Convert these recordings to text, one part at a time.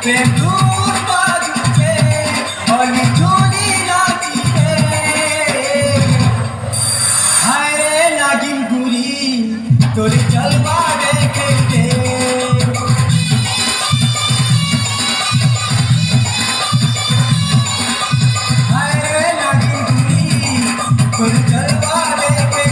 প্রেম দূর বাজুকে অলি চুরি লাগিয়ে হায় রে নাগিন গুরি তোর জলবা দেখে হায় রে নাগিন গুরি তোর জলবা দেখে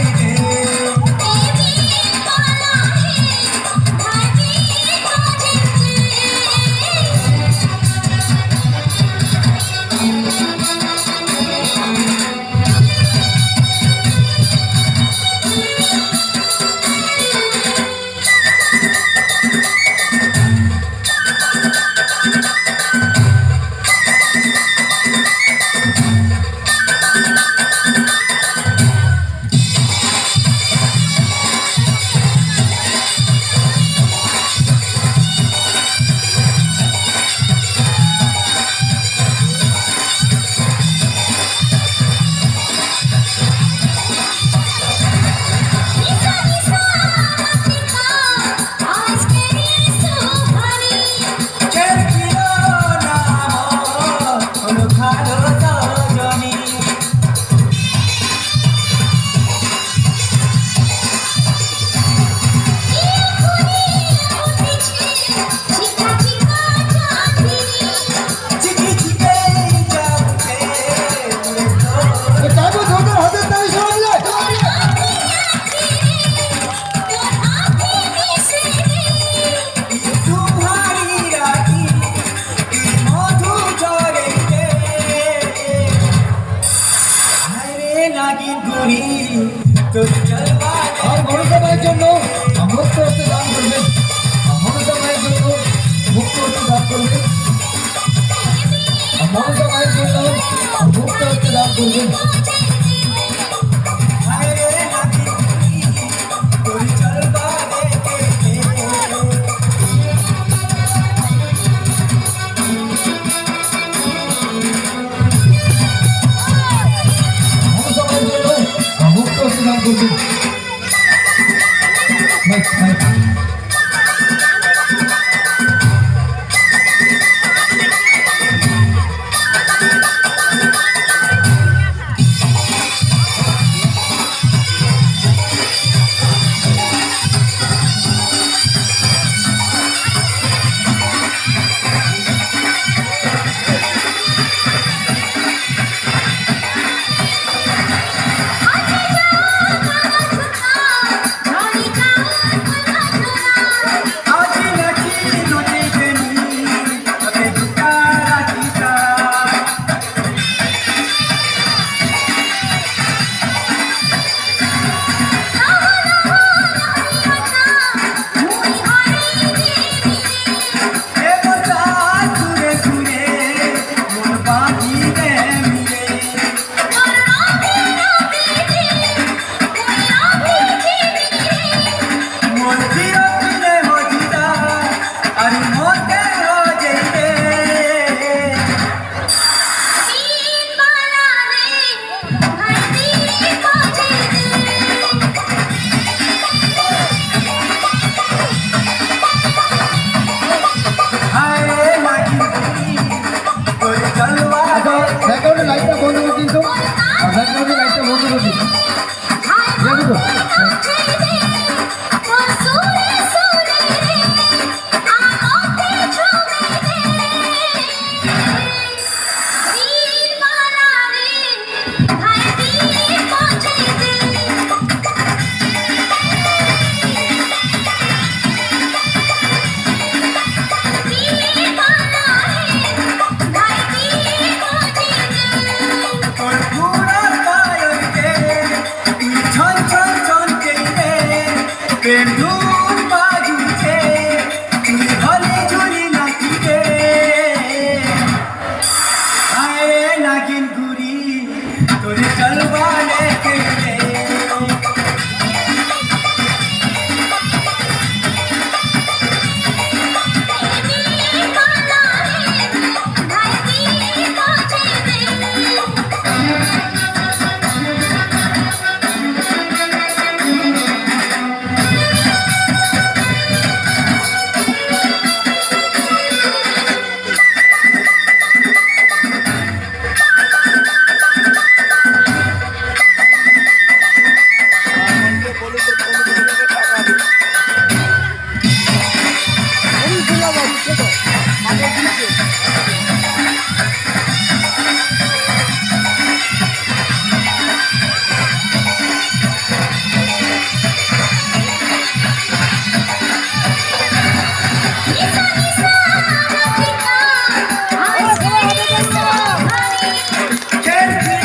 ছেড়ছিল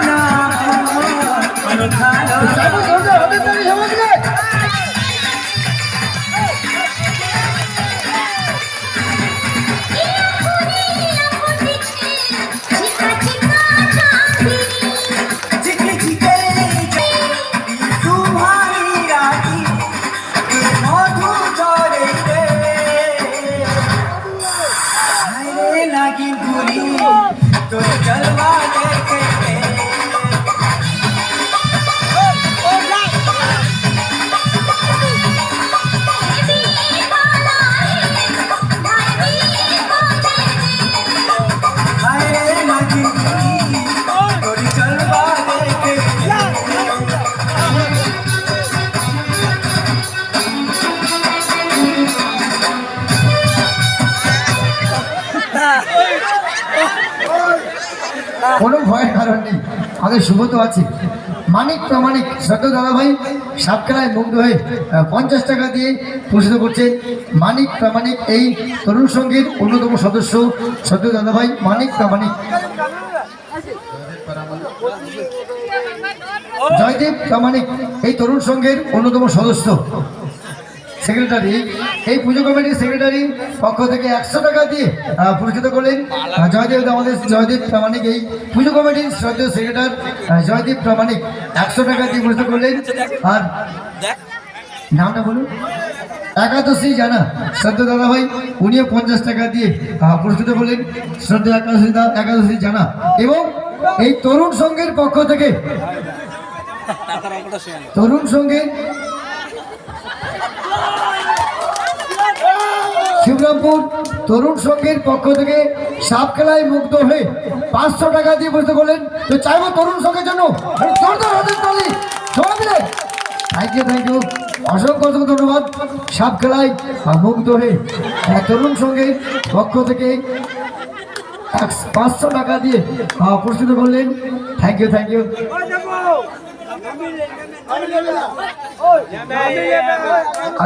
না আমি ভালো चिकनी चिके तुम्हारी रानी मधु झरे रे हाय लगी बुरी तो जलवा देखे हाय लगी बुरी तो जलवा देखे কোনো ভয়ের কারণ নেই, আমাদের সুব্রত আছে। মানিক প্রামাণিক শ্রদ্ধা দাদাভাই সাপখেলায় মুগ্ধ হয়ে 50 টাকা দিয়ে পুরস্কৃত করছেন। মানিক প্রামাণিক এই তরুণ সংঘের অন্যতম সদস্য শ্রদ্ধা দাদাভাই মানিক প্রামাণিক। জয়দেব প্রামাণিক এই তরুণ সংঘের অন্যতম সদস্য সেক্রেটারি, এই পুজো কমিটির সেক্রেটারি পক্ষ থেকে 100 টাকা দিয়ে পুরস্কৃত করলেন জয়দেব। আমাদের জয়দেব প্রামাণিক এই পুজো কমিটির শ্রদ্ধেয় সেক্রেটারি জয়দেব প্রামাণিক 100 টাকা দিয়ে পুরস্কৃত করলেন। আর নামটা বলুন, একাদশী জানা শ্রদ্ধা দাদা ভাই, উনিও 50 টাকা দিয়ে পুরস্কৃত করলেন শ্রদ্ধা একাদশী জানা। এবং এই তরুণ সংঘের পক্ষ থেকে তরুণ সংঘের শিবরামপুর তরুণ সংঘের পক্ষ থেকে সাপ খেলায় মুগ্ধ হয়ে 500 টাকা দিয়ে বসতে করলেন। তো চাইবো তরুণ সংঘের জন্য থ্যাংক ইউ অসংখ্য অসংখ্য ধন্যবাদ। সাপ খেলায় মুগ্ধ হয়ে তরুণ সংঘের পক্ষ থেকে 500 টাকা দিয়ে পুরস্কৃত করলেন। থ্যাংক ইউ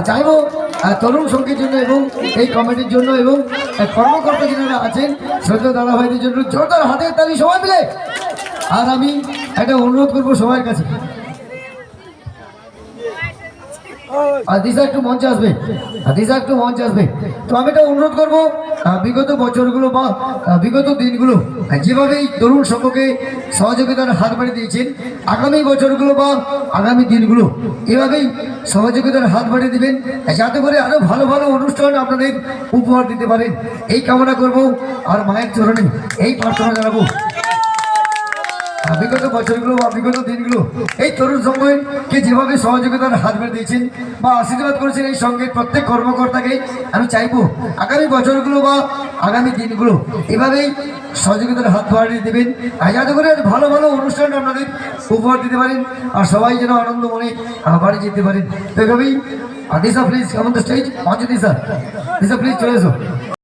চাইবো তরুণ সংঘের জন্য এবং এই কমিটির জন্য এবং কর্মকর্তা যারা আছেন শ্রদ্ধা দাদা ভাইদের জন্য জোরদার হাতের তালি সবাই মিলে। আর আমি একটা অনুরোধ করবো সবার কাছে, আর দিশা একটু মঞ্চে আসবে, তো আমি এটা অনুরোধ করবো বিগত বছরগুলো বা বিগত দিনগুলো যেভাবে এই তরুণ সংঘকে সহযোগিতার হাত বাড়িয়ে দিয়েছেন, আগামী বছরগুলো বা আগামী দিনগুলো এভাবেই সহযোগিতার হাত বাড়িয়ে দিবেন, যাতে করে আরো ভালো ভালো অনুষ্ঠান আপনাদের উপহার দিতে পারেন এই কামনা করব। আর মায়ের চরণে এই প্রার্থনা জানাবো বিগত বছরগুলো বা বিগত দিনগুলো এই তরুণ সংঘকে যেভাবে সহযোগিতার হাত বাড়িয়ে দিয়েছেন বা আশীর্বাদ করেছেন এই সংঘের প্রত্যেক কর্মকর্তাকে আমি চাইবো আগামী বছরগুলো বা আগামী দিনগুলো এভাবেই সহযোগিতার হাত বাড়িয়ে দেবেন, যাতে করে ভালো ভালো অনুষ্ঠান আপনাদের উপহার দিতে পারেন আর সবাই যেন আনন্দ মনে বাড়ি যেতে পারেন। তো এভাবেই দিশা প্লিজ, আমাদের স্টেজ মঞ্চে দিশা প্লিজ চলে এসো।